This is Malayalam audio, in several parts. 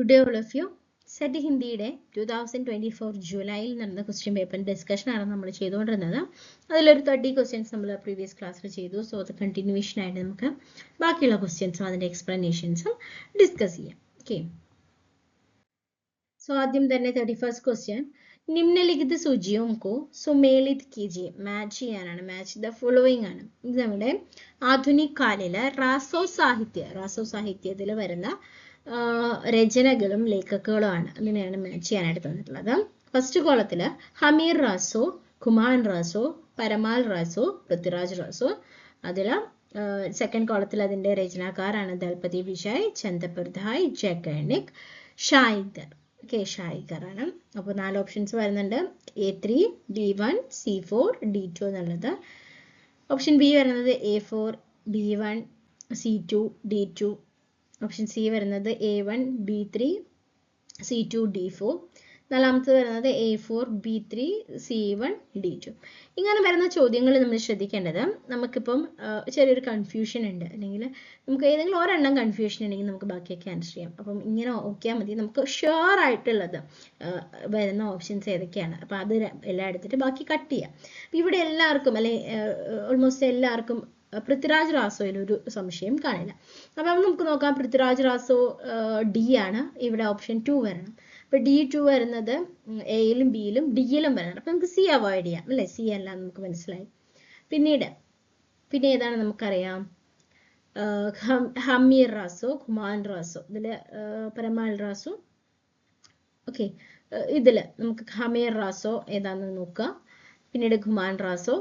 Good day all of you. SET ഹിന്ദിയുടെ 2024 ജൂലൈയിൽ നടന്ന ക്വസ്റ്റ്യൻ പേപ്പർ ഡിസ്കഷൻ ആണ് നമ്മൾ ചെയ്തുകൊണ്ടിരുന്നത്. അതിലൊരു 30 ക്വസ്റ്റ്യൻസ് നമ്മൾ പ്രീവിയസ് ക്ലാസ്സിൽ ചെയ്തു. സോ അത് കണ്ടിന്യൂവേഷൻ ആയിട്ട് നമുക്ക് ബാക്കിയുള്ള ക്വസ്റ്റ്യൻസും അതിൻ്റെ എക്സ്പ്ലനേഷൻസും ഡിസ്കസ് ചെയ്യാം. ഓക്കെ, സോ ആദ്യം തന്നെ 31st ക്വസ്റ്റ്യൻ, നിമ്നലിഖിത സൂചിയോം കോ സുമേളിത് കീജിയെ. മാച്ച് ചെയ്യാനാണ്, മാച്ച് ദ ഫോളോയിങ് ആണ്. ഇത് നമ്മുടെ ആധുനിക് കാലിലെ റാസോ സാഹിത്യത്തിൽ വരുന്ന രചനകളും ലേഖകങ്ങളുമാണ്. അങ്ങനെയാണ് മാച്ച് ചെയ്യാനായിട്ട് തന്നിട്ടുള്ളത്. ഫസ്റ്റ് കോളത്തില് ഹമീർ റാസോ, ഖുമാൻ റാസോ, പരമാൽ റാസോ, പൃഥ്വിരാജ് റാസോ. അതിൽ സെക്കൻഡ് കോളത്തിൽ അതിൻ്റെ രചനാകാരാണ് ദൽപതി വിജയ്, ചന്ദപർധായ്, ജഗണിക്, ഷായിഗർ. ഓക്കെ, ഷായിഗർ ആണ്. അപ്പോൾ 4 ഓപ്ഷൻസ് വരുന്നുണ്ട്. A3, B1, C4, D2 എന്നുള്ളത്. ഓപ്ഷൻ ബി വരുന്നത് A4, B1, C2, D2. Option C വരുന്നത് A1, B3, C2, D4. നാലാമത്തെ വരുന്നത് A4, B3, C1, D2. ഇങ്ങനെ വരുന്ന ചോദ്യങ്ങൾ നമ്മൾ ശ്രദ്ധിക്കേണ്ടത്, നമുക്കിപ്പം ചെറിയൊരു കൺഫ്യൂഷൻ ഉണ്ട്, അല്ലെങ്കിൽ നമുക്ക് ഏതെങ്കിലും ഒരെണ്ണം കൺഫ്യൂഷൻ ഉണ്ടെങ്കിൽ നമുക്ക് ബാക്കിയൊക്കെ ആൻസർ ചെയ്യാം. അപ്പം ഇങ്ങനെ നോക്കിയാൽ മതി, നമുക്ക് ഷുവർ ആയിട്ടുള്ളത് വരുന്ന ഓപ്ഷൻസ് ഏതൊക്കെയാണ്. അപ്പം അത് എല്ലാം എടുത്തിട്ട് ബാക്കി കട്ട് ചെയ്യാം. ഇവിടെ എല്ലാവർക്കും ഓൾമോസ്റ്റ് എല്ലാവർക്കും പൃഥ്വിരാജ് റാസോയിൽ ഒരു സംശയം കാണില്ല. അപ്പം നമുക്ക് നോക്കാം. പൃഥ്വിരാജ് റാസോ ഡി ആണ്. ഇവിടെ ഓപ്ഷൻ 2 വരണം. അപ്പം D2 വരുന്നത് എയിലും ബിയിലും ഡിയിലും വരണം. അപ്പം നമുക്ക് സി അവോയ്ഡ് ചെയ്യാം, അല്ലേ? സി അല്ല, നമുക്ക് മനസ്സിലായി. പിന്നെ ഏതാണ് നമുക്കറിയാം? ഹമീർ റാസോ, ഖുമാൻ റാസോ, ഇതിൽ പരമാൽ റാസോ. ഓക്കെ, ഇതിൽ നമുക്ക് ഹമീർ റാസോ ഏതാണെന്ന് നോക്കുക, പിന്നീട് ഖുമാൻ റാസോ.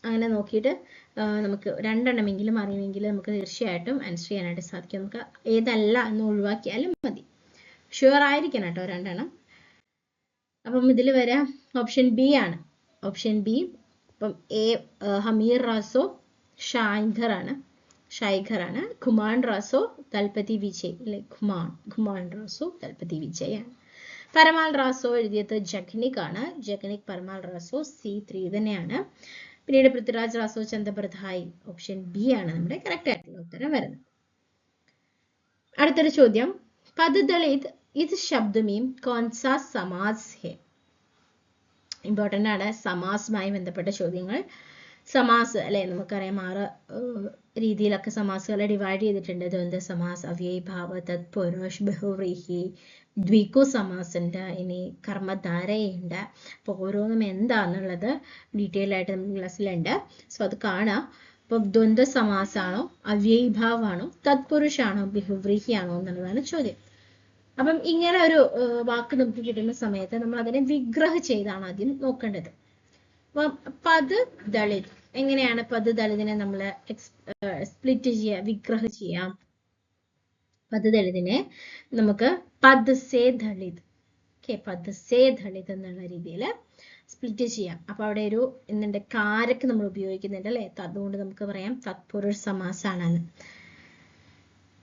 അങ്ങനെ നോക്കിയിട്ട് നമുക്ക് 2 എണ്ണമെങ്കിലും അറിയുമെങ്കിൽ നമുക്ക് തീർച്ചയായിട്ടും ആൻസർ ചെയ്യാനായിട്ട് സാധിക്കും. നമുക്ക് ഏതല്ല എന്ന് ഒഴിവാക്കിയാലും മതി. ഷുവർ ആയിരിക്കണം കേട്ടോ 2 എണ്ണം. അപ്പം ഇതിൽ വരാം ഓപ്ഷൻ ബി ആണ്. Option B. അപ്പം ഹമീർ റാസോ ഷായിഗർ ആണ്. ഖുമാൻ റാസോ ദൽപതി വിജയ്, അല്ലെ? ഖുമാൻ റാസോ ദൽപതി വിജയ് ആണ്. പരമാൽ റാസോ എഴുതിയത് ജഗ്നിക് ആണ്. ജഗ്നിക് പരമാൽ റാസോ C3 തന്നെയാണ്. പിന്നീട് പൃഥ്വിരാജ് റാസോ ചന്ദപർധായ്, ഓപ്ഷൻ ബി ആണ് നമ്മുടെ കറക്റ്റ് ആയിട്ടുള്ള ഉത്തരം വരുന്നത്. അടുത്തൊരു ചോദ്യം, പദദളിത് ഇത് ശബ്ദമീം കോൺസാ സമാസ് ഹെ. ഇമ്പോർട്ടൻ്റ് ആണ് സമാസുമായി ബന്ധപ്പെട്ട ചോദ്യങ്ങൾ. സമാസ്, അല്ലെ? നമുക്കറിയാം 6 രീതിയിലൊക്കെ സമാസുകളെ ഡിവൈഡ് ചെയ്തിട്ടുണ്ട്. ദ്വന്ദ്വ സമാസ്, അവ്യയഭാവ, തത്പുരുഷ്, ബഹുവ്രീഹി, ദ്വികു സമാസ് ഉണ്ട്, ഇനി കർമ്മധാരയുണ്ട്. അപ്പോൾ ഓരോന്നും എന്താന്നുള്ളത് ഡീറ്റെയിൽ ആയിട്ട് നമ്മുടെ ക്ലാസ്സിലുണ്ട്. സോ അത് കാണാം. അപ്പോൾ ദ്വന്ദ്വ സമാസാണോ, അവ്യയഭാവാണോ, തത്പുരുഷാണോ, ബഹുവ്രീഹി ആണോ എന്നുള്ളതാണ് ചോദ്യം. അപ്പം ഇങ്ങനെ ഒരു വാക്ക് നമുക്ക് കിട്ടുന്ന സമയത്ത് നമ്മൾ അതിനെ വിഗ്രഹ ചെയ്താണ് ആദ്യം നോക്കേണ്ടത്. അപ്പം പദ് ദളിത്, എങ്ങനെയാണ് പദ് ദളിതിനെ നമ്മൾ സ്പ്ലിറ്റ് ചെയ്യുക, വിഗ്രഹ ചെയ്യാം? പദ് ദളിതിനെ നമുക്ക് പദ് സേ ദളിത്, പദ് സേ ദളിത് എന്നുള്ള രീതിയിൽ സ്പ്ലിറ്റ് ചെയ്യാം. അപ്പൊ അവിടെ ഒരു എന്തുണ്ട്, കാരക്ക് നമ്മൾ ഉപയോഗിക്കുന്നുണ്ട്, അല്ലെ? അതുകൊണ്ട് നമുക്ക് പറയാം തത്പുരുഷ സമാസാണെന്ന്.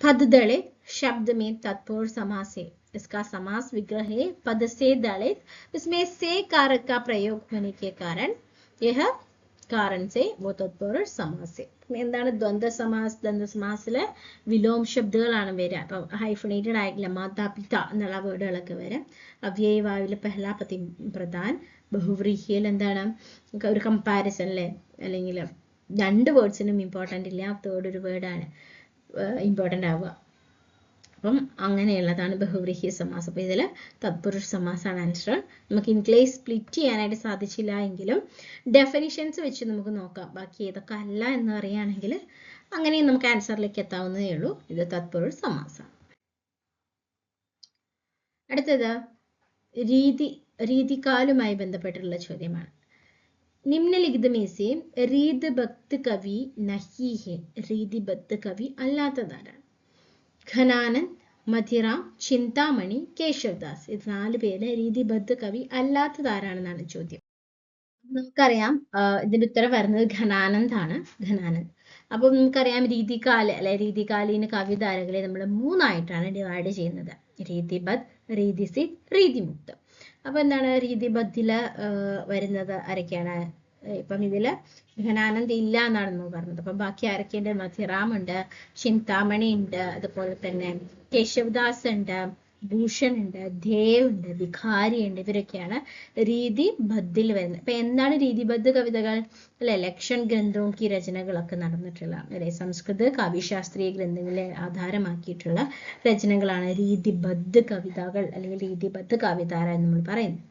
पद दलित शब्द में तत्पुरुष समास है, इसका समास विग्रह है पद से दलित. इसमें से कारक का प्रयोग होने के कारण यह कारण से वो तत्पुरुष समास है. എന്താണ് ദ്വന്ദ്വ സമാസിലെ വിലോം ശബ്ദങ്ങളാണ് വരിക. അപ്പം ഹൈഫണേറ്റഡ് ആയിട്ടില്ല, മാതാപിത എന്നുള്ള വേർഡുകളൊക്കെ വരാം. അവ്യയവാവിലെ പെഹ്ലാ പ്രധാൻ, ബഹുവ്രീഹിയിൽ എന്താണ് ഒരു കമ്പാരിസൺ, അല്ലേ? അല്ലെങ്കിൽ 2 വേർഡ്സിനും ഇമ്പോർട്ടൻ്റ് ഇല്ല, തേർഡ് ഒരു വേർഡാണ് ഇമ്പോർട്ടൻ്റ് ആവുക. അപ്പം അങ്ങനെയുള്ളതാണ് ബഹുവ്രീഹി സമാസം. അപ്പോൾ ഇതിൽ തത്പുരുഷ സമാസാണ് ആൻസർ. നമുക്ക് ഇൻക്ലേസ് സ്പ്ലിറ്റ് ചെയ്യാനായിട്ട് സാധിച്ചില്ല എങ്കിലും ഡെഫിനിഷൻസ് വെച്ച് നമുക്ക് നോക്കാം, ബാക്കി ഏതൊക്കെ അല്ല എന്ന് അറിയുകയാണെങ്കിൽ അങ്ങനെ നമുക്ക് ആൻസറിലേക്ക് എത്താവുന്നതേ ഉള്ളൂ. ഇത് തത്പുരുഷ സമാസാണ്. അടുത്തത് രീതികാലുമായി ബന്ധപ്പെട്ടുള്ള ചോദ്യമാണ്. निम्नलिखित में से रीतिबद्ध कवि नहीं है. रीतिबद्ध कवि അല്ലാത്തതാരാണ്? ഘനാനന്ദ്, മധിറാം, ചിന്താമണി, കേശവദാസ്. ഇത് 4 പേര് രീതിബദ്ധ കവി അല്ലാത്തതാരാണെന്നാണ് ചോദ്യം. നമുക്കറിയാം ഇതിന്റെ ഉത്തരം വരുന്നത് ഘനാനന്ദ് ആണ്. ഘനാനന്ദ്. അപ്പം നമുക്കറിയാം രീതികാലീന കവിധാരകളെ നമ്മൾ 3 ആയിട്ടാണ് ഡിവൈഡ് ചെയ്യുന്നത്. രീതിബദ്ധ്, രീതിസിദ്ധ്, രീതിമുക്ത്. അപ്പൊ എന്താണ് രീതിബദ്ധില് വരുന്നത് ആരൊക്കെയാണ്? ഇപ്പം ഇതില് ഘനാനന്ദ് ഇല്ല എന്നാണ് നമ്മൾ പറഞ്ഞത്. അപ്പം ബാക്കി ആരൊക്കെയുണ്ട്? മധിറാം ഉണ്ട്, ചിന്താമണി ഉണ്ട്, അതുപോലെ തന്നെ കേശവദാസ് ഉണ്ട്, ഭൂഷൺ ഉണ്ട്, ധ്യേയ ഉണ്ട്, ഭിഖാരി ഉണ്ട്. ഇവരൊക്കെയാണ് രീതിബദ്ധിൽ വരുന്നത്. അപ്പൊ എന്താണ് രീതിബദ്ധ കവിതകൾ അല്ലെ? ലക്ഷൺ ഗ്രന്ഥവും കി രചനകളൊക്കെ നടന്നിട്ടുള്ള അല്ലെ സംസ്കൃത കാവ്യശാസ്ത്രീയ ഗ്രന്ഥങ്ങളെ ആധാരമാക്കിയിട്ടുള്ള രചനകളാണ് രീതിബദ്ധ കവിതകൾ അല്ലെങ്കിൽ രീതിബദ്ധ കവിതാര എന്ന് നമ്മൾ പറയുന്നത്.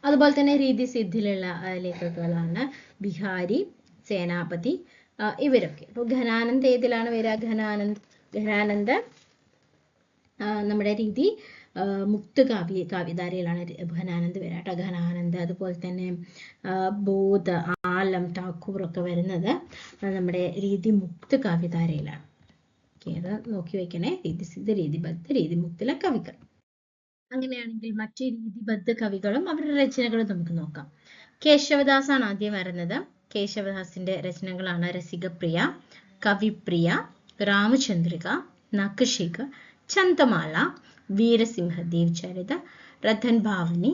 അതുപോലെ തന്നെ രീതിസിദ്ധിയിലുള്ള ലേഖകകളാണ് ബിഹാരി, സേനാപതി ഇവരൊക്കെ. അപ്പോൾ ഘനാനന്ദ ഏതിലാണ് വരിക? ഘനാനന്ദ നമ്മുടെ രീതി മുക്ത കാവ്യധാരയിലാണ് ഘനാനന്ദ വരിക കേട്ടോ. ഘനാനന്ദ അതുപോലെ തന്നെ ബോധ, ആലം, ഠാക്കൂർ ഒക്കെ വരുന്നത് നമ്മുടെ രീതി മുക്ത കാവ്യധാരയിലാണ്. ഓക്കെ, അത് നോക്കി വയ്ക്കണേ. രീതിസിദ്ധ, രീതിബദ്ധ, രീതിമുക്തിലെ കവികൾ. അങ്ങനെയാണെങ്കിൽ മറ്റ് രീതിബദ്ധ കവികളും അവരുടെ രചനകളും നമുക്ക് നോക്കാം. കേശവദാസ് ആണ് ആദ്യം വരുന്നത്. കേശവദാസിന്റെ രചനകളാണ് രസികപ്രിയ, കവിപ്രിയ, രാമചന്ദ്രിക, നഖശിഖ, ചന്തമാല, വീരസിംഹദേവ് ചരിത, രതൻ ഭാവനി,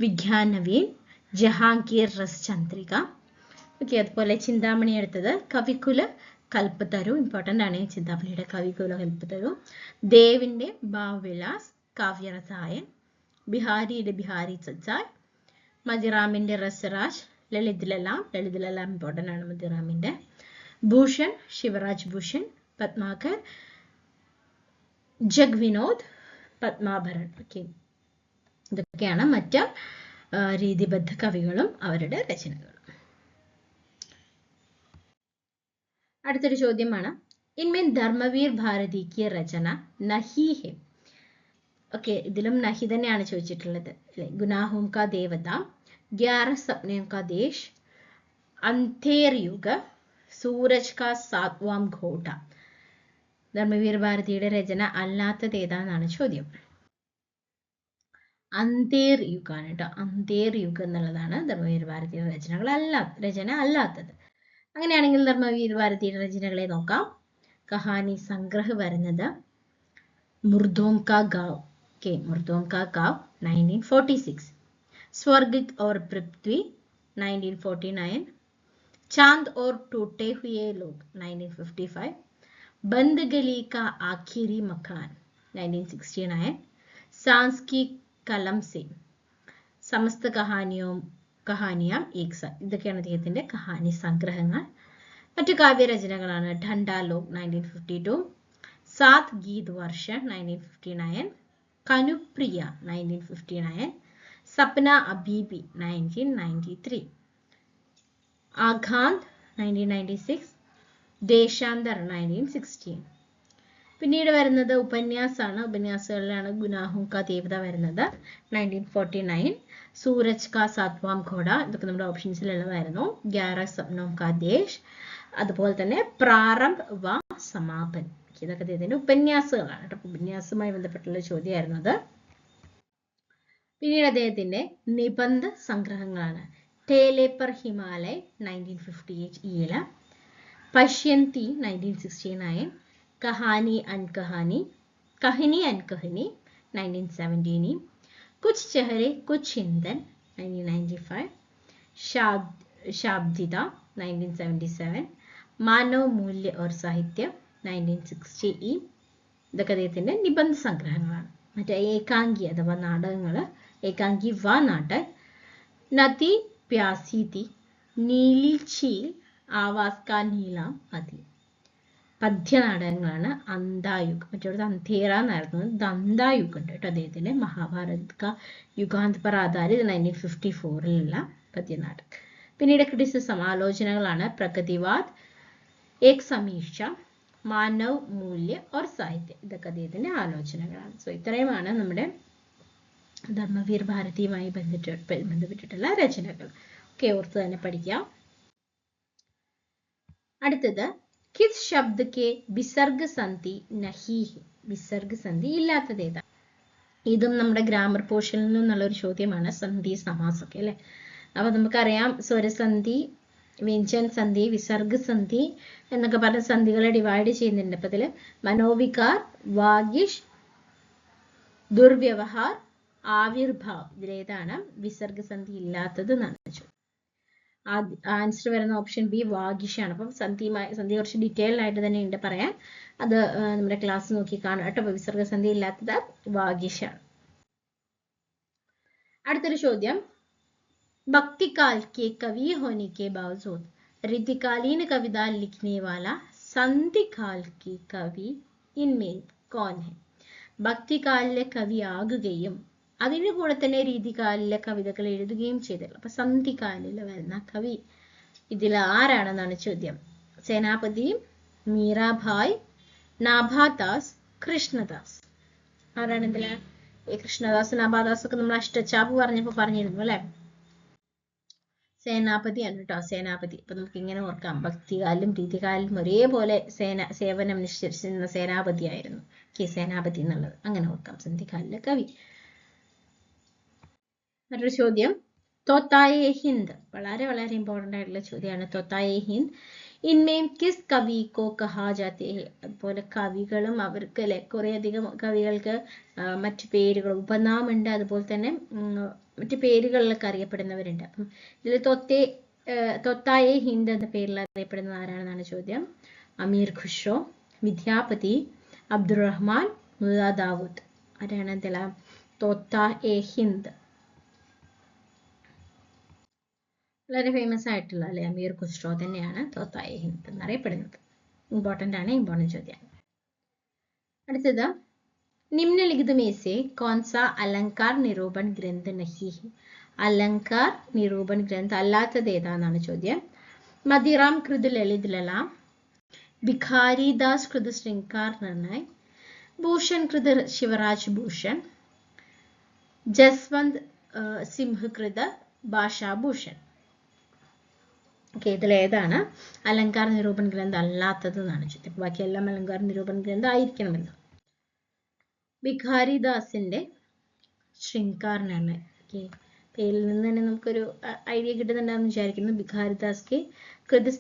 വിജ്ഞാനവീൻ, ജഹാംഗീർ രസ് ചന്ദ്രിക. ഓക്കെ, അതുപോലെ ചിന്താമണി എടുത്തത് കവികുല കൽപ്പതരു. ഇമ്പോർട്ടൻ്റ് ആണ് ചിന്താമണിയുടെ കവികുല കൽപ്പതരു. ദേവിന്റെ ഭാവവിലാസ്, കാവ്യരസായൻ, ബിഹാരിയുടെ ബിഹാരി സച്ചാർ, മതിറാമിന്റെ രസരാജ്, ലളിതലലാം ഇമ്പോർട്ടൻ്റ് ആണ് മതിറാമിന്റെ. ഭൂഷൺ ശിവരാജ് ഭൂഷൺ, പത്മാകർ, ജഗ്വിനോദ്, പത്മാഭരൺ. ഓക്കെ, ഇതൊക്കെയാണ് മറ്റ് രീതിബദ്ധ കവികളും അവരുടെ രചനകളും. അടുത്തൊരു ചോദ്യമാണ്, ഇൻമേൻ ധർമ്മവീർ ഭാരതി കി രചന നഹി ഹെ. ഓക്കെ, ഇതിലും നഹി തന്നെയാണ് ചോദിച്ചിട്ടുള്ളത് അല്ലെ. ഗുനാഹോം കാ ദേവത, 11 സപ്നേം കാ ദേശ്, അന്ധേർ യുഗ, സൂരജ് കാ സാത്വാം ഘോട്ട. ധർമ്മവീർ ഭാരതിയുടെ രചന അല്ലാത്തത് ഏതാണെന്നാണ് ചോദ്യം. അന്ധേർ യുഗാണ് കേട്ടോ. അന്ധേർ യുഗം എന്നുള്ളതാണ് ധർമ്മവീർ ഭാരതിയുടെ രചന അല്ലാത്തത്. അങ്ങനെയാണെങ്കിൽ ധർമ്മവീർ ഭാരതിയുടെ രചനകളെ നോക്കാം. കഹാനി സംഗ്രഹ് വരുന്നത് മുർദോം കാ ഗാവ്. ഓക്കെ, മുർദോം കാ ഗാവ് 1946. സ്വർഗ് और पृथ्वी 1949. चांद और टूटे हुए लोग 1955. बंद गली का आखिरी मकान 1969. सांस की कलम से, സമസ്ത കഹാനിയാം ഏക് സാത്ത്. ഇതൊക്കെയാണ് അദ്ദേഹത്തിന്റെ കഹാനി സംഗ്രഹങ്ങൾ. മറ്റു കാവ്യരചനകളാണ് ഠണ്ടാലോക് 1952, സാത് ഗീത് വർഷ 1959, കനുപ്രിയ 1959, സപ്ന അബീബി 1993, ആഘാന്ത് 1996, ദേശാന്തർ 1916. പിന്നീട് വരുന്നത് ഉപന്യാസാണ്. ഉപന്യാസങ്ങളിലാണ് ഗുനാഹോം കാ ദേവത വരുന്നത് 1949, സൂരജ് കാ സാത്വാം ഘോട, ഇതൊക്കെ നമ്മുടെ ഓപ്ഷൻസിലുള്ളതായിരുന്നു. 11 സപ്നോം കാ ദേശ്, അതുപോലെ തന്നെ പ്രാരംഭ് വ സമാപൻ. ഇതൊക്കെ അദ്ദേഹത്തിന്റെ ഉപന്യാസങ്ങളാണ് കേട്ടോ. ഉപന്യാസവുമായി ബന്ധപ്പെട്ടുള്ള ചോദ്യമായിരുന്നു അത്. പിന്നീട് അദ്ദേഹത്തിന്റെ നിബന്ധ സംഗ്രഹങ്ങളാണ് ടേലെ പർ ഹിമാലയ് 1958 ഈല, പശ്യന്തി 1969, കഹാനി ആൻഡ് കഹാനി 1917, കുച്ച് ചെഹരെ കുച്ച് ഇന്ധൻ 1995, ശാബ്ദിത 1977, മാനവ് മൂല്യ ഓർ സാഹിത്യ 1960. ഇതൊക്കെ അദ്ദേഹത്തിന്റെ നിബന്ധ സംഗ്രഹങ്ങളാണ്. മറ്റേ ഏകാംഗി അഥവാ നാടകങ്ങൾ, ഏകാംഗി വ നാടക്, നദി പ്യാസി തി, നീലി ചീൽ, ആവാസ് കാ നീലാം മതി. പദ്യനാടകങ്ങളാണ് അന്തായുഗ്. മറ്റൊരു അന്ധേറ എന്നായിരുന്നു, ദന്തായുഗ് ഉണ്ട് കേട്ടോ അദ്ദേഹത്തിന്റെ. മഹാഭാരത് കാ യുഗാന്ത് പർ ആധാരിത് 1954 പദ്യനാടക്. പിന്നീട് ക്രിറ്റിസിസം ആലോചനകളാണ് പ്രഗതിവാദ്, ഏക് സമീക്ഷ, മാനവ് മൂല്യ ഓർ സാഹിത്യ. ഇതൊക്കെ അദ്ദേഹത്തിന്റെ ആലോചനകളാണ്. സോ ഇത്രയുമാണ് നമ്മുടെ ധർമ്മവീർ ഭാരതിയുമായി ബന്ധപ്പെട്ടിട്ടുള്ള രചനകൾ. ഒക്കെ ഓർത്ത് തന്നെ പഠിക്കാം. അടുത്തത് കിസ് ശബ്ദ കെ വിസർഗ് സന്ധി നഹി ഹെ. വിസർഗ് സന്ധി ഇല്ലാത്തത് ഏതാ? ഇതും നമ്മുടെ ഗ്രാമർ പോർഷനിൽ നിന്നുള്ള ഒരു ചോദ്യമാണ്. സന്ധി സമാസൊക്കെ അല്ലെ. അപ്പൊ നമുക്കറിയാം സ്വരസന്ധി, വ്യഞ്ജൻ സന്ധി, വിസർഗ് സന്ധി എന്നൊക്കെ പറഞ്ഞ സന്ധികളെ ഡിവൈഡ് ചെയ്യുന്നുണ്ട്. അപ്പൊ ഇതില് മനോവികാർ, വാഗിഷ്, ദുർവ്യവഹാർ, ആവിർഭാവ്, ഇതിലേതാണ് വിസർഗ് സന്ധി ഇല്ലാത്തത് എന്നാണ് ചോദിച്ചത്. ആൻസർ വരുന്ന ഓപ്ഷൻ ബി വാഗിഷാണ്. അപ്പം സന്ധി കുറച്ച് ഡീറ്റെയിൽഡ് ആയിട്ട് തന്നെ ഉണ്ട് പറയാൻ. അത് നമ്മുടെ ക്ലാസ് നോക്കി കാണുക കേട്ടോ. അപ്പൊ വിസർഗസന്ധി ഇല്ലാത്തത് വാഗിഷാണ്. അടുത്തൊരു ചോദ്യം, भक्तिकाल के कवि होने के बावजूद ऋतुकालीन कविता लिखने वाला संधिकाल की कवि इनमें कौन है? ഭക്തികാലിലെ കവി ആകുകയും അതിൻ്റെ കൂടെ തന്നെ രീതികാലിലെ കവിതകൾ എഴുതുകയും ചെയ്തല്ലോ. അപ്പൊ സന്ധികാലിൽ വരുന്ന കവി ഇതിൽ ആരാണെന്നാണ് ചോദ്യം. സേനാപതി, മീരാഭായ്, നാഭാദാസ്, കൃഷ്ണദാസ്. ആരാണ് ഇതില്? ഈ കൃഷ്ണദാസ്, നാഭാദാസ് ഒക്കെ നമ്മൾ അഷ്ടച്ചാപ്പ് പറഞ്ഞപ്പോ പറഞ്ഞിരുന്നു അല്ലെ. സേനാപതിയാണ് കേട്ടോ, സേനാപതി. അപ്പൊ നമുക്ക് ഇങ്ങനെ ഓർക്കാം, ഭക്തികാലിലും രീതികാലിലും ഒരേപോലെ സേവനം നിശ്ചയിച്ചിരുന്ന സേനാപതിയായിരുന്നു സേനാപതി എന്നുള്ളത്. അങ്ങനെ ഓർക്കാം, സന്ധികാലിലെ കവി. മറ്റൊരു ചോദ്യം, തോത്തായെ ഹിന്ദ്. വളരെ വളരെ ഇമ്പോർട്ടൻ്റ് ആയിട്ടുള്ള ചോദ്യമാണ് തോത്തായെ ഹിന്ദ്. ഇൻമേം കിസ് കവി കോ കഹാ ജാത്തെ ഹെ. അതുപോലെ കവികളും അവർക്ക് അല്ലെ കുറെ അധികം കവികൾക്ക് മറ്റു പേരുകൾ ഉപനാമുണ്ട്, അതുപോലെ തന്നെ മറ്റു പേരുകളിലൊക്കെ അറിയപ്പെടുന്നവരുണ്ട്. അപ്പം ഇതിൽ തൊത്തായെ ഹിന്ദ് എന്ന പേരിൽ അറിയപ്പെടുന്നത് ആരാണെന്നാണ് ചോദ്യം. അമീർ ഖുസ്രോ, വിദ്യാപതി, അബ്ദുറഹ്മാൻ, മുല്ല ദാവൂദ്. ആരാണ് ഇതിൽ തൊത്തായെ ഹിന്ദ്? വളരെ ഫേമസ് ആയിട്ടുള്ള അല്ലെ അമീർ ഖുസ്രോ തന്നെയാണ് തോത്തായെ ഹിന്ദ് എന്നറിയപ്പെടുന്നത്. ഇമ്പോർട്ടൻ്റ് ആണ്, ഇമ്പോർട്ടൻ്റ് ചോദ്യം. അടുത്തത്, निम्नलिखित में से कौन सा अलंकार निरूपण ग्रंथ नहीं है? अलंकार निरूपण ग्रंथ അല്ലാത്തത് ഏതാണെന്നാണ് ചോദ്യം. മതിറാം കൃത് ലളിത് ലലാം, ഭിഖാരിദാസ് കൃത് ശൃംഗാർ നിർണയ്, ഭൂഷൺ കൃത് ശിവരാജ് ഭൂഷൺ, ജസ്വന്ത് സിംഹ് കൃത് ഭാഷാഭൂഷൺ. ഇതിൽ ഏതാണ് അലങ്കാർ നിരൂപൺ ഗ്രന്ഥം അല്ലാത്തത് എന്നാണ് ചോദ്യം. ബാക്കിയെല്ലാം അലങ്കാർ നിരൂപൺ ഗ്രന്ഥം ആയിരിക്കണമല്ലോ. ഭിഖാരിദാസിന്റെ ശൃംഗാർ നിർണയ്. പേരിൽ നിന്ന് തന്നെ നമുക്കൊരു ഐഡിയ കിട്ടുന്നുണ്ടാന്ന് വിചാരിക്കുന്നു. ഭിഖാരിദാസ് കൃത്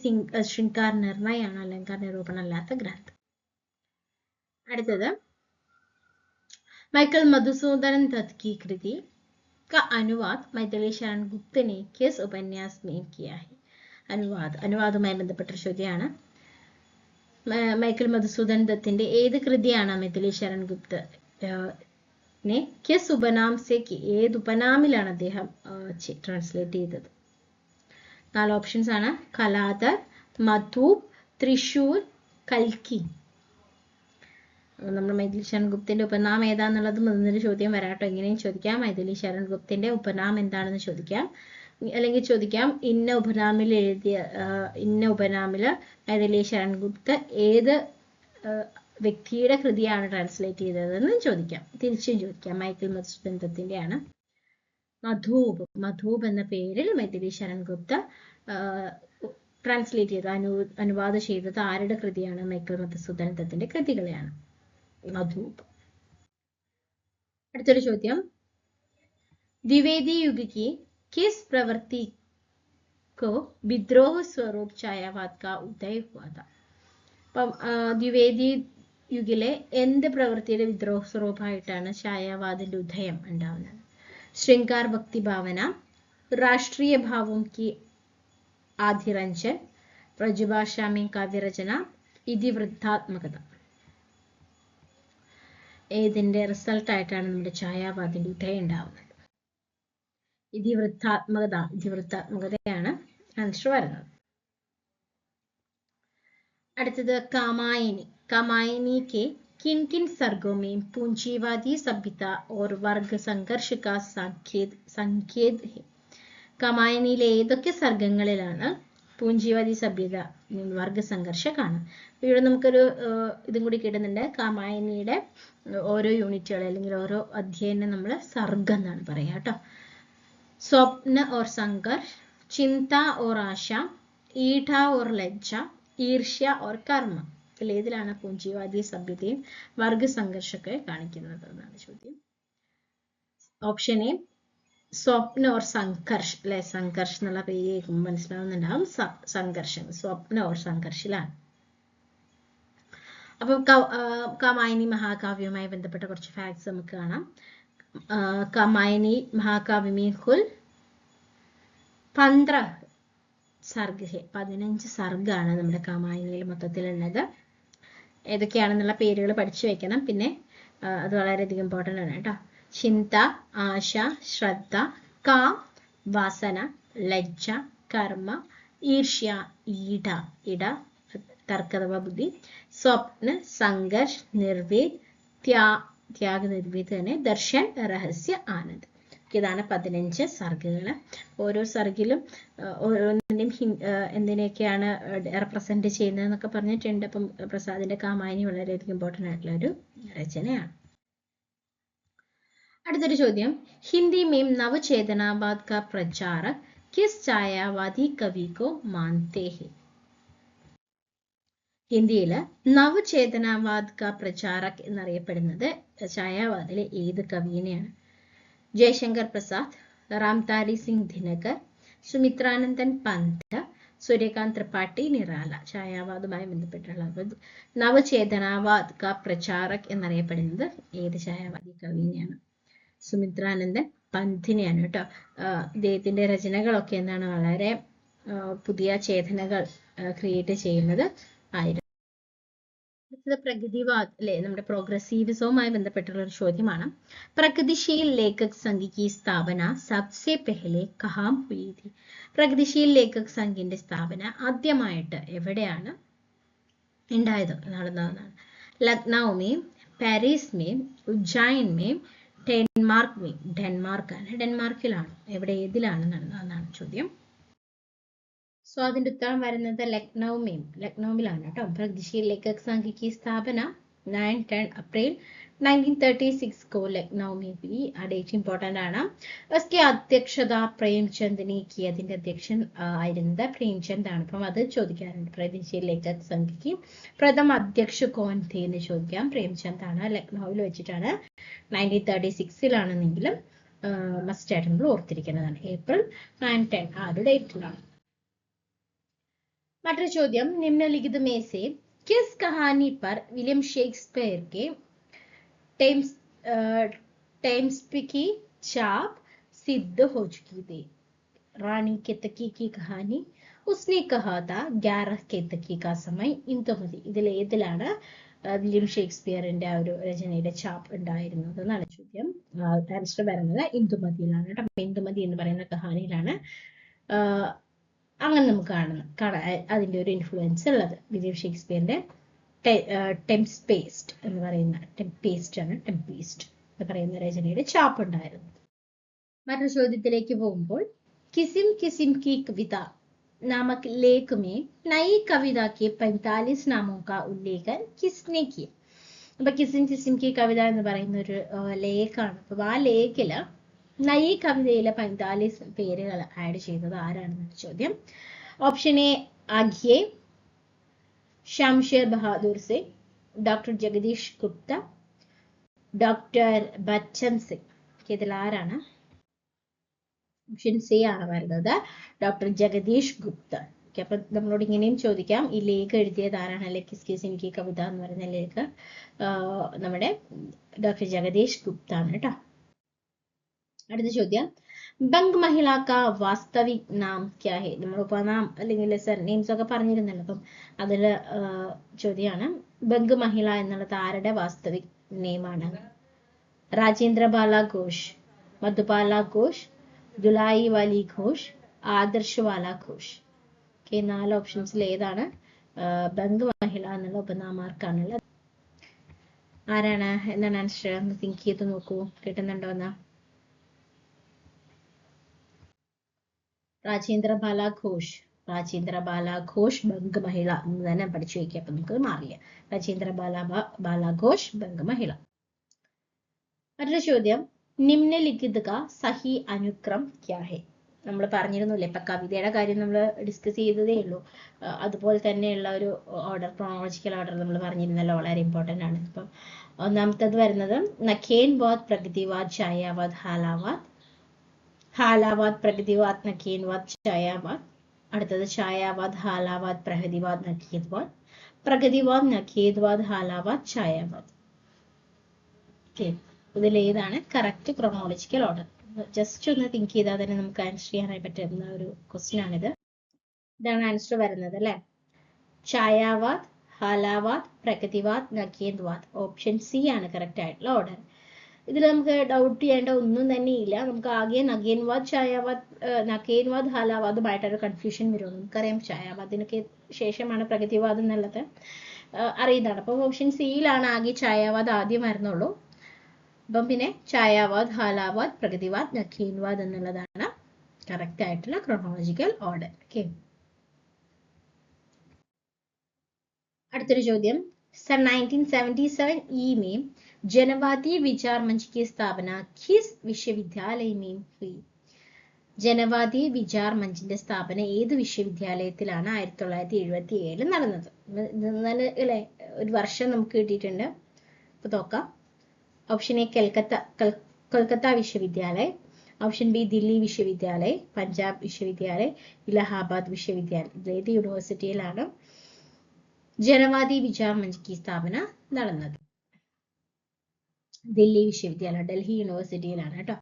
ശൃംഗാർ നിർണയ് ആണ് അലങ്കാർ നിരൂപണം അല്ലാത്ത ഗ്രന്ഥം. അടുത്തത്, മൈക്കൽ മധുസൂദൻ ദത്ത് की कृति का अनुवाद मैथिली शरण गुप्त ने किस उपन्यास में किया है? അനുവാദവുമായി ബന്ധപ്പെട്ട ചോദ്യമാണ്. മൈക്കൽ മധുസൂദൻ ദത്തിന്റെ ഏത് കൃതിയാണ് മൈഥിലി ശരൺ ഗുപ്ത കിസ് ഉപനാം സെ ഏത് ഉപനാമിലാണ് അദ്ദേഹം ട്രാൻസ്ലേറ്റ് ചെയ്തത്? 4 ഓപ്ഷൻസ് ആണ്. കലാധർ, മധൂബ്, ത്രിശൂൽ, കൽക്കി. നമ്മൾ മൈഥിലി ശരൺ ഗുപ്തന്റെ ഉപനാം ഏതാന്നുള്ളത് മുന്നൊരു ചോദ്യം വരാട്ടോ. എങ്ങനെയും ചോദിക്കാം. മൈഥിലി ശരൺ ഗുപ്തന്റെ ഉപനാം എന്താണെന്ന് ചോദിക്കാം. അല്ലെങ്കിൽ ചോദിക്കാം, ഇന്ന ഉപനാമിൽ മൈഥിലി ശരൺ ഗുപ്ത ഏത് വ്യക്തിയുടെ കൃതിയാണ് ട്രാൻസ്ലേറ്റ് ചെയ്തതെന്ന് ചോദിക്കാം. തിരിച്ചും ചോദിക്കാം. മൈക്കൽ മധുസൂദൻ ദത്തിന്റെ ആണ് മധൂബ് എന്ന പേരിൽ മൈഥിലി ശരൺ ഗുപ്ത ട്രാൻസ്ലേറ്റ് ചെയ്ത അനുവാദം ചെയ്തത് ആരുടെ കൃതിയാണ്? മൈക്കൽ മധുസൂദൻ ദത്തിന്റെ കൃതികളെയാണ്. മധൂബ്. അടുത്തൊരു ചോദ്യം, ദ്വിവേദി യുഗ് की किस प्रवृत्ति को विद्रोह स्वरूप छायावाद का उदय हुआ था? അപ്പം ദ്വിവേദി യുഗിലെ എന്ത് പ്രവൃത്തിയുടെ വിദ്രോഹ സ്വരൂപമായിട്ടാണ് ഛായാവാദിന്റെ ഉദയം ഉണ്ടാവുന്നത്? ശൃംഗാർ ഭക്തി ഭാവന, രാഷ്ട്രീയ ഭാവം की ആധിരഞ്ജൻ, പ്രജുഭാഷാ में കാവ്യരചന, ഇതിവൃദ്ധാത്മകത. ഏതിന്റെ റിസൾട്ട് ആയിട്ടാണ് നമ്മുടെ ഛായാവാദിന്റെ ഉദയം ഉണ്ടാവുന്നത്? ഇതിവൃദ്ധാത്മകതയാണ് ആൻസർ വരുന്നത്. അടുത്തത്, कामायनी के किन किन सर्गों में पूंजीवादी सभ्यता और वर्ग संघर्ष का संकेत है? കമായനിയിലെ ഏതൊക്കെ സർഗങ്ങളിലാണ് പൂഞ്ചിവാദി സഭ്യത വർഗസംഘർഷ കാണാം? ഇവിടെ നമുക്കൊരു ഇതും കൂടി കിട്ടുന്നുണ്ട്. കാമായനിയുടെ ഓരോ യൂണിറ്റുകൾ അല്ലെങ്കിൽ ഓരോ അധ്യായനം നമ്മൾ സർഗം എന്നാണ് പറയാ കേട്ടോ. स्वप्न और संघर्ष, चिंता और आशा, ईठा और लज्जा, ഈർഷ്യ और कर्म. ഇതിലേതിലാണ് പൂഞ്ചിവാദി സഭ്യതയും വർഗ സംഘർഷമൊക്കെ കാണിക്കുന്നത് എന്നാണ് ചോദ്യം. Option A Swapna or Sangharsh അല്ലെ. സംഘർഷ് എന്നുള്ള പേര് കേൾക്കുമ്പോൾ മനസ്സിലാവുന്നുണ്ടാവും. സംഘർഷം സ്വപ്ന ഓർ സംഘർഷിലാണ്. അപ്പൊ കാമായനി മഹാകാവ്യവുമായി ബന്ധപ്പെട്ട കുറച്ച് ഫാക്ട്സ് നമുക്ക് കാണാം. कामायनी महाकाव्य में कुल 15 സർഗ് ഹെ. 15 സർഗാണ് നമ്മുടെ കാമായനിയിൽ മൊത്തത്തിലുള്ളത്. ഏതൊക്കെയാണെന്നുള്ള പേരുകൾ പഠിച്ചു വെക്കണം. പിന്നെ അത് വളരെയധികം ഇമ്പോർട്ടൻ്റ് ആണ് കേട്ടോ. ചിന്ത, ആശ, ശ്രദ്ധ, കാം, വാസന, ലജ്ജ, കർമ്മ, ഈർഷ്യ, ഈട, തർക്കതമ ബുദ്ധി, സ്വപ്ന, സംഘർഷ്, നിർവേദ്, ത്യാഗ് നിർവേദ് തന്നെ, ദർശൻ, രഹസ്യ, ആനന്ദ്. ഇതാണ് 15 സർഗുകൾ. ഓരോ സർഗിലും ഓരോന്നിൻ്റെയും എന്തിനെയൊക്കെയാണ് റെപ്രസെന്റ് ചെയ്യുന്നത് എന്നൊക്കെ പറഞ്ഞിട്ടുണ്ട്. അപ്പം പ്രസാദിന്റെ കാമായനി വളരെയധികം ഇമ്പോർട്ടൻ്റ് ആയിട്ടുള്ള ഒരു രചനയാണ്. അടുത്തൊരു ചോദ്യം, ഹിന്ദി में नवचेतनावाद का प्रचारक किस छायावादी कवि को मानते हैं? ഹിന്ദിയിൽ നവചേതനാവാദ് കാ പ്രചാരക് എന്നറിയപ്പെടുന്നത് ഛായാവാദിലെ ഏത് കവിയെയാണ്? ജയശങ്കർ പ്രസാദ്, രാംതാരി സിംഗ് ദിനകർ, സുമിത്രാനന്ദൻ പന്ത്, സൂര്യകാന്ത് ത്രിപാഠി, നിറാല. ഛായാവാദുമായി ബന്ധപ്പെട്ടുള്ള നവചേതനാവാദ് കാ പ്രചാരക് എന്നറിയപ്പെടുന്നത് ഏത് ഛായാവാദി കവിനെയാണ്? സുമിത്രാനന്ദൻ പന്തിനെയാണ് കേട്ടോ. ഇദ്ദേഹത്തിന്റെ രചനകളൊക്കെ എന്താണ് വളരെ പുതിയ ചേതനകൾ ക്രിയേറ്റ് ചെയ്യുന്നത് ആയിരുന്നു. പ്രകൃതിവാദ് അല്ലെ, നമ്മുടെ പ്രോഗ്രസീവിസവുമായി ബന്ധപ്പെട്ടുള്ള ഒരു ചോദ്യമാണ്. പ്രഗതിശീൽ ലേഖക് സംഘ് की സ്ഥാപന सबसे पहले कहाँ हुई थी? പ്രഗതിശീൽ ലേഖക് സംഘിന്റെ സ്ഥാപന ആദ്യമായിട്ട് എവിടെയാണ് ഉണ്ടായത് നടന്നതെന്നാണ്? ലക്നൗ में, പാരീസ് में, ഉജ്ജൈൻ में, ഡെൻമാർക്കിലാണ്. എവിടെ, ഏതിലാണ് നടന്നതെന്നാണ് ചോദ്യം. സോ അതിന്റെ ഉത്തരം വരുന്നത് ലക്നൌവിലാണ് കേട്ടോ. പ്രഗതിശീൽ ലേഖക് സംഘ് की स्थापना 9-10 अप्रैल 1936 को लखनऊ में हुई. ആ ഡേറ്റ് ഇമ്പോർട്ടന്റ് ആണ്. उसकी അധ്യക്ഷത പ്രേംചന്ദ് की. അതിന്റെ അധ്യക്ഷൻ ആയിരുന്നത് പ്രേംചന്ദ് ആണ്. അപ്പം അത് ചോദിക്കാറുണ്ട്. പ്രഗതിശീൽ ലേഖക് സംഘ് की പ്രഥമ അധ്യക്ഷ കോൺ थे എന്ന് ചോദിക്കാം. പ്രേംചന്ദ് ആണ്. ലക്നൌവിൽ വെച്ചിട്ടാണ്. 1936 മസ്റ്റ് ആയിട്ട് നമ്മൾ ഓർത്തിരിക്കുന്നതാണ്. ഏപ്രിൽ 9-10 ആ ഒരു ഡേറ്റിലാണ്. मटर ചോദ്യം, निम्नलिखित में से किस कहानी पर विलियम शेक्सपियर के टेम्स्पी की छाप सिद्ध हो चुकी थी? रानी केतकी की कहानी, उसने कहा था 11 केतकी का समय, इंदुमതി. ഇതിലേതിലാണ് വില്യം ഷേക്സ്പിയറിന്റെ ആ ഒരു രചനയുടെ ചാപ്പ് ഉണ്ടായിരുന്നത് എന്നാണ് ചോദ്യം. ആൻസർ വരുന്നത് ഇന്ദുമതിയിലാണ് കേട്ടോ. ഇന്ദുമതി എന്ന് പറയുന്ന കഹാനിയിലാണ് അങ്ങനെ നമുക്ക് കാണാം അതിന്റെ ഒരു ഇൻഫ്ലുവൻസ് ഉള്ളത്. വില്യം ഷേക്സ്പിയറിന്റെ ടെംപേസ്റ്റ് എന്ന് പറയുന്ന രചനയുടെ ചാപ്പ് ഉണ്ടായിരുന്നു. മറ്റൊരു ചോദ്യത്തിലേക്ക് പോകുമ്പോൾ, കിസിം കിസിം കി കവിത नामक लेख में नई कविता के 45 नामों का उल्लेखन किसने किया? അപ്പൊ കിസിം കിസിം കി കവിത എന്ന് പറയുന്ന ഒരു ലേഖാണ്. അപ്പൊ ആ ലേഖില് നൈ കവിതയിലെ 45 പേരുകൾ ആഡ് ചെയ്തത് ആരാണെന്നാണ് ചോദ്യം. ഓപ്ഷൻ എ ആഘ്യെ, ശംഷേർ ബഹാദൂർ സിംഗ്, ഡോക്ടർ ജഗദീഷ് ഗുപ്ത, ഡോക്ടർ ബച്ചൻ സിംഗ്. ഇതിൽ ആരാണ്? ഓപ്ഷൻ സി ആണ് വരുന്നത്, ഡോക്ടർ ജഗദീഷ് ഗുപ്ത. അപ്പൊ നമ്മളോട് ഇങ്ങനെയും ചോദിക്കാം, ഈ ലേഖ എഴുതിയത് ആരാണ്? അല്ലെ കിസ് കിസിം കി കവിത എന്ന് പറയുന്ന ലേഖ നമ്മുടെ ഡോക്ടർ ജഗദീഷ് ഗുപ്ത ആണ് കേട്ടോ. അടുത്ത ചോദ്യം, ബംഗ് മഹിള കാ വാസ്തവിക് നാം ക്യാ ഹെ? നമ്മൾ ഉപനാം അല്ലെങ്കിൽ സർനെയിംസ് ഒക്കെ പറഞ്ഞിരുന്നല്ലോ. അപ്പം അതില് ചോദ്യമാണ്, ബംഗ് മഹിള എന്നുള്ളത് ആരുടെ വാസ്തവിക് നെയിമാണ്? രാജേന്ദ്ര ബാല ഘോഷ്, മധുബാല ഘോഷ്, ദുലായി വാലി ഘോഷ്, ആദർശ് വാല ഘോഷ്. ഓക്കെ, 4 ഓപ്ഷൻസിൽ ഏതാണ് ബംഗ് മഹിള എന്നുള്ള ഉപനാമാർക്കാണുള്ളത്? ആരാണ്? എന്താണ് ആൻസർ? ഒന്ന് തിങ്ക് ചെയ്ത് നോക്കൂ, കിട്ടുന്നുണ്ടോ എന്ന്. രാജേന്ദ്ര ബാല ഘോഷ്. രാജേന്ദ്ര ബാല ഘോഷ് ബംഗ് മഹിള എന്ന് തന്നെ പഠിച്ചു വയ്ക്കുക. അപ്പൊ നമുക്ക് മാറില്ല. രാജേന്ദ്ര ബാല ഘോഷ് ബംഗ് മഹിള. മറ്റൊരു ചോദ്യം, നിമ്നലിഖിത കാ സഹി അനുക്രം ക്യാ ഹെ? നമ്മൾ പറഞ്ഞിരുന്നില്ലേ, ഇപ്പൊ കവിതയുടെ കാര്യം നമ്മൾ ഡിസ്കസ് ചെയ്തതേ ഉള്ളൂ. അതുപോലെ തന്നെയുള്ള ഒരു ഓർഡർ, ക്രോണോളജിക്കൽ ഓർഡർ നമ്മൾ പറഞ്ഞിരുന്നല്ലോ, വളരെ ഇമ്പോർട്ടന്റ് ആണ്. ഇപ്പം ഒന്നാമത്തത് വരുന്നത് നഖേൻവാദ്, പ്രഗതിവാദ്, ഛായാവാദ്, ഹാലാവാദ്, പ്രഗതിവാദ്, നഖേൻവാദ്, ഛായാവാദ്. അടുത്തത് ഛായാവാദ്, ഹാലാവാദ്, പ്രഗതിവാദ്, നഖേദ്വാദ്, പ്രഗതിവാദ്, നഖേദ്വാദ്, ഹാലാവാദ്, ഛായാവാദ്. ഓക്കെ, ഇതിലേതാണ് കറക്റ്റ് ക്രോണോളജിക്കൽ ഓർഡർ? ജസ്റ്റ് ഒന്ന് തിങ്ക് ചെയ്താൽ തന്നെ നമുക്ക് ആൻസർ ചെയ്യാനായി പറ്റുന്ന ഒരു ക്വസ്റ്റ്യൻ ആണിത്. ഇതാണ് ആൻസർ വരുന്നത് അല്ലെ. ഛായാവാദ്, ഹാലാവാദ്, പ്രകൃതിവാദ്, നഗേന്ദ്വാദ്. ഓപ്ഷൻ സി ആണ് കറക്റ്റ് ആയിട്ടുള്ള ഓർഡർ. ഇതിൽ നമുക്ക് ഡൗട്ട് ചെയ്യേണ്ട ഒന്നും തന്നെ ഇല്ല. നമുക്ക് ആകെ നഗേൻവാദ്, ഛായാവാദ്, നഗേൻവാദ്, ഹാലാവാദുമായിട്ടൊരു കൺഫ്യൂഷൻ വരും. നമുക്കറിയാം ഛായാവാദിനൊക്കെ ശേഷമാണ് പ്രകൃതിവാദം എന്നുള്ളത് അറിയുന്നതാണ്. അപ്പം ഓപ്ഷൻ സിയിലാണ് ആകെ ഛായാവാദ് ആദ്യം വരുന്നുള്ളൂ. അപ്പം പിന്നെ ഛായാവാദ്, ഹാലാവാദ്, പ്രകൃതിവാദ്, നഗേൻവാദ് എന്നുള്ളതാണ് കറക്റ്റ് ആയിട്ടുള്ള ക്രോണോളജിക്കൽ ഓർഡർ. ഓക്കെ, അടുത്തൊരു ചോദ്യം. सन 1977 ई में जनवादी विचार मंच की स्थापना किस विश्वविद्यालय में हुई? ജനവാദി വിചാർ മഞ്ചിന്റെ സ്ഥാപന ഏത് വിശ്വവിദ്യാലയത്തിലാണ് 1977 നടന്നത്? അല്ലെ, ഒരു വർഷം നമുക്ക് കിട്ടിയിട്ടുണ്ട്. അപ്പൊ നോക്കാം. Option A Kolkata Vishwavidyalaya, option B Dilli Vishwavidyalaya, Punjab Vishwavidyalaya, Allahabad Vishwavidyalaya. ഏത് യൂണിവേഴ്സിറ്റിയിലാണ് ജനവാദി വിചാർ മഞ്ച് की സ്ഥാപന നടന്നത്? ദില്ലി വിശ്വവിദ്യാലയം, ഡൽഹി യൂണിവേഴ്സിറ്റിയിലാണ് കേട്ടോ.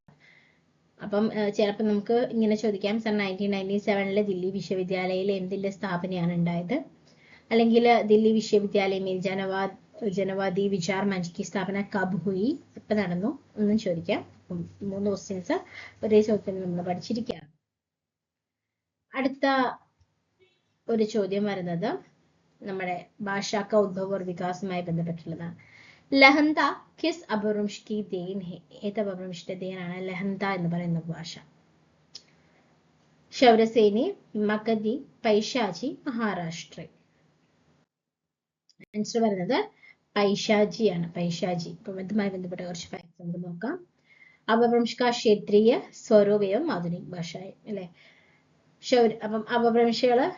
അപ്പം ചിലപ്പോൾ നമുക്ക് ഇങ്ങനെ ചോദിക്കാം, സൺ 1997 ദില്ലി വിശ്വവിദ്യാലയയിൽ എന്തിന്റെ സ്ഥാപനയാണ് ഉണ്ടായത്, അല്ലെങ്കിൽ ദില്ലി വിശ്വവിദ്യാലയം ജനവാദി വിചാർ മഞ്ച് की സ്ഥാപന കബ് ഹുയി, എപ്പോൾ നടന്നു എന്നും ചോദിക്കാം. 3 ക്വസ്റ്റ്യൻസ് ഒരേ ചോദ്യത്തിൽ നമ്മൾ പഠിച്ചിരിക്കുകയാണ്. അടുത്ത ഒരു ചോദ്യം വരുന്നത് നമ്മുടെ ഭാഷാ का उद्भव और വികാസവുമായി ബന്ധപ്പെട്ടുള്ളതാണ്. ലഹന്ത കിസ് അപഭ്രംശ് की देन है? ഏത് അപഭ്രംശത്തിന്റെ ദേനാണ് ലഹന്ത എന്ന് പറയുന്ന ഭാഷ? ശൗരസേനി, മഗധി, പൈശാചി, മഹാരാഷ്ട്ര. ആൻസർ വരുന്നത് പൈശാചിയാണ്. പൈശാചി. അപ്പം ഇതുമായി ബന്ധപ്പെട്ട കുറച്ച് ഫാക്ട്സ് നമുക്ക് നോക്കാം. അപഭ്രംശ് का ക്ഷേത്രീയ സ്വരൂപം ആധുനിക ഭാഷ അല്ലെ. അപ്പം അപഭ്രംശകള്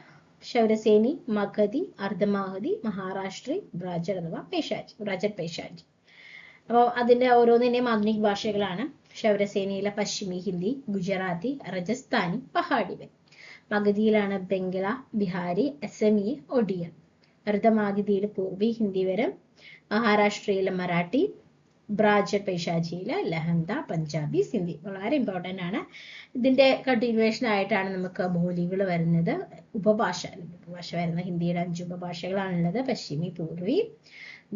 ശൗരസേനി, മഗധി, അർദ്ധമാഗധി, മഹാരാഷ്ട്രി, ബ്രാജർ അഥവാ പൈശാചി, ബ്രാജർ പൈശാചി. അപ്പോൾ അതിന്റെ ഓരോന്നിന്റെയും ആധുനിക ഭാഷകളാണ്. ശൗരസേനയിലെ പശ്ചിമി ഹിന്ദി, ഗുജറാത്തി, രാജസ്ഥാനി, പഹാഡി. മഗധിയിലാണ് ബംഗ്ല, ബിഹാരി, അസമി, ഒഡിയ. അർദ്ധമാഗധിയിൽ പൂർവി ഹിന്ദി വരും. മഹാരാഷ്ട്രയിലെ മറാഠി, ബ്രാജർ പൈശാചിയിലെ ലഹന്ത, പഞ്ചാബി, സിന്ധി. വളരെ ഇമ്പോർട്ടൻ്റ് ആണ്. ഇതിന്റെ കണ്ടിന്യൂവേഷൻ ആയിട്ടാണ് നമുക്ക് ബോലികൾ വരുന്നത്. ഉപഭാഷ വരുന്ന ഹിന്ദിയുടെ 5 ഉപഭാഷകളാണുള്ളത്. പശ്ചിമി, പൂർവി,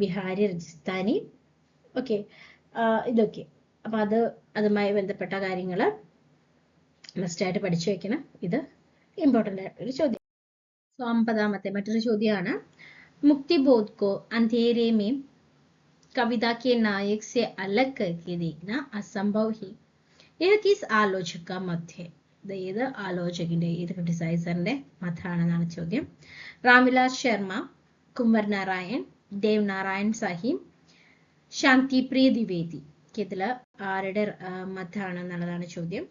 ബിഹാരി, രാജസ്ഥാനി. ഓക്കെ, ഇതൊക്കെ. അപ്പൊ അതുമായി ബന്ധപ്പെട്ട കാര്യങ്ങൾ മസ്റ്റായിട്ട് പഠിച്ചു വെക്കണം. ഇത് ഇമ്പോർട്ടൻ്റ് ആയിട്ടൊരു ചോദ്യം. സോ 50ാമത്തെ മറ്റൊരു ചോദ്യമാണ്. മുക്തിബോധ് കോ അന്ധേരെ में कविता के नायक से अलग करके देखना असंभव है. यह किस आलोचक का मत है? ഏത് ആലോചകന്റെ, ഏത് ക്രിട്ടിസൈസറിന്റെ മതാണെന്നാണ് ചോദ്യം. രാംവിലാസ് ശർമ്മ, കുമാർ നാരായൺ, ദേവ് നാരായൺ സാഹിം, ശാന്തിപ്രിയ ദ്വിവേദി. ഇതില് ആരുടെ മതാണെന്നുള്ളതാണ് ചോദ്യം.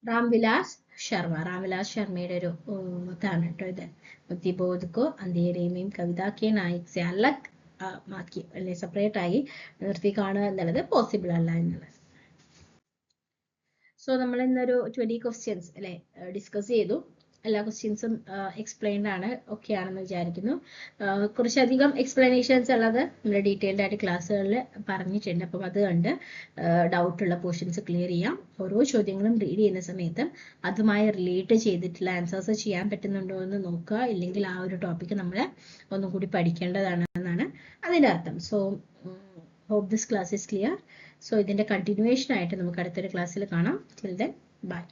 രാംവിലാസ് ശർമ്മയുടെ ഒരു മതാണ് കേട്ടോ ഇത്. മുക്തിബോധ് കോ അന്ധേരെ में कविता के नायक से अलग മാറ്റി അല്ലെ സെപ്പറേറ്റ് ആയി നിർത്തി കാണുക എന്നുള്ളത് പോസിബിൾ അല്ല എന്നുള്ളത്. സോ നമ്മൾ ഇന്നൊരു 20 ക്വസ്റ്റ്യൻസ് അല്ലെ ഡിസ്കസ് ചെയ്തു. എല്ലാ ക്വസ്റ്റ്യൻസും എക്സ്പ്ലെയിൻഡ് ആണ്, ഓക്കെ ആണെന്ന് വിചാരിക്കുന്നു. കുറച്ചധികം എക്സ്പ്ലനേഷൻസ് ഉള്ളത് നമ്മൾ ഡീറ്റെയിൽഡ് ആയിട്ട് ക്ലാസ്സുകളിൽ പറഞ്ഞിട്ടുണ്ട്. അപ്പം അത് കണ്ട് ഡൗട്ടുള്ള പോർഷൻസ് ക്ലിയർ ചെയ്യാം. ഓരോ ചോദ്യങ്ങളും റീഡ് ചെയ്യുന്ന സമയത്ത് അതുമായി റിലേറ്റ് ചെയ്തിട്ടുള്ള ആൻസേഴ്സ് ചെയ്യാൻ പറ്റുന്നുണ്ടോ എന്ന് നോക്കുക. ഇല്ലെങ്കിൽ ആ ഒരു ടോപ്പിക്ക് നമ്മൾ ഒന്നും കൂടി പഠിക്കേണ്ടതാണ് എന്നാണ് അതിൻ്റെ അർത്ഥം. So hope this class is clear. So ഇതിൻ്റെ കണ്ടിന്യൂവേഷൻ ആയിട്ട് നമുക്ക് അടുത്തൊരു ക്ലാസ്സിൽ കാണാം. Till then by.